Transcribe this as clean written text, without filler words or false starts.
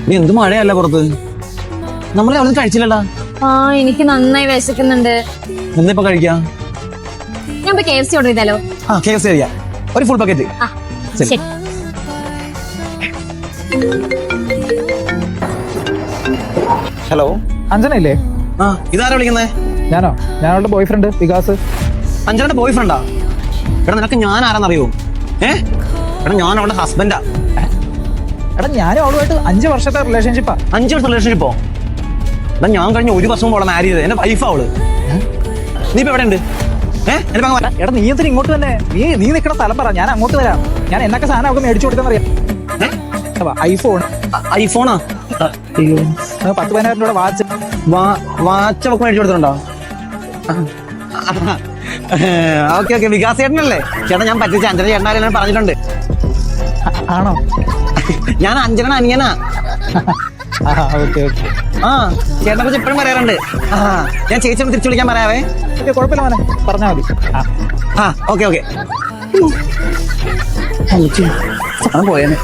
നീ എന്ത് മഴയല്ല പുറത്ത്. നമ്മളെ അവിടെ കഴിച്ചില്ലടാ. ആ എനിക്ക് നന്നായി വിശക്കുന്നുണ്ട്. എന്നിപ്പോ കഴിക്കാം. ഞാൻ ഇപ്പൊ KFC ഓർഡർ ചെയ്താലോ? ആ KFC കഴിക്കാം. ഒരു ഫുൾ പാക്കറ്റ്. ശരി. ഹലോ, അഞ്ജന ഇല്ലേ? ആ ഇതാരാ വിളിക്കുന്നേ? ഞാനോ? ഞാൻ അവളുടെ ബോയ് ഫ്രണ്ട് വികാസ്. അഞ്ജനയുടെ ബോയ് ഫ്രണ്ടാ? എടാ നിനക്ക് ഞാൻ ആരാന്നറിയോ? എടാ ഞാൻ അവളുടെ ഹസ്ബൻഡാ. എടാ ഞാനും അവളുമായിട്ട് 5 വർഷത്തെ റിലേഷൻഷിപ്പാ. 5 വർഷം റിലേഷൻഷിപ്പോ? എടാ ഞാൻ കഴിഞ്ഞ 1 വർഷം മുമ്പ് മാരി ചെയ്തത്. എന്റെ വൈഫാ അവള്. നീ ഇപ്പൊ എവിടെ ഉണ്ട്? എടാ നീ എന്തിനാ ഇങ്ങോട്ട് തന്നെ? നീ നിൽക്കണ സ്ഥലം പറ, ഞാൻ അങ്ങോട്ട് വരാം. ഞാൻ എന്നൊക്കെ സാധനം അവൾക്ക് മേടിച്ചു കൊടുത്തെന്നറിയാം. ഐഫോണാ? 10,000-15,000 രൂപ വാച്ച്. വാച്ച് ഒക്കെ മേടിച്ചു കൊടുത്തിട്ടുണ്ടോ? Okay okay. വികാസ് ചേട്ടനല്ലേ? ചേട്ടാ ഞാൻ പറ്റിച്ച അഞ്ജന ചേട്ടനാരെ പറഞ്ഞിട്ടുണ്ട്. ആണോ? ഞാൻ അഞ്ജന അനിയനാ. Okay okay. ആ ചേട്ടനെ കുറിച്ച് എപ്പോഴും പറയാറുണ്ട്. ഞാൻ ചേച്ചിയോട് തിരിച്ചു വിളിക്കാൻ പറയാവേ. ഓക്കെ കുഴപ്പമില്ല മോനെ, പറഞ്ഞാൽ മതി. Okay okay. പോയേനെ.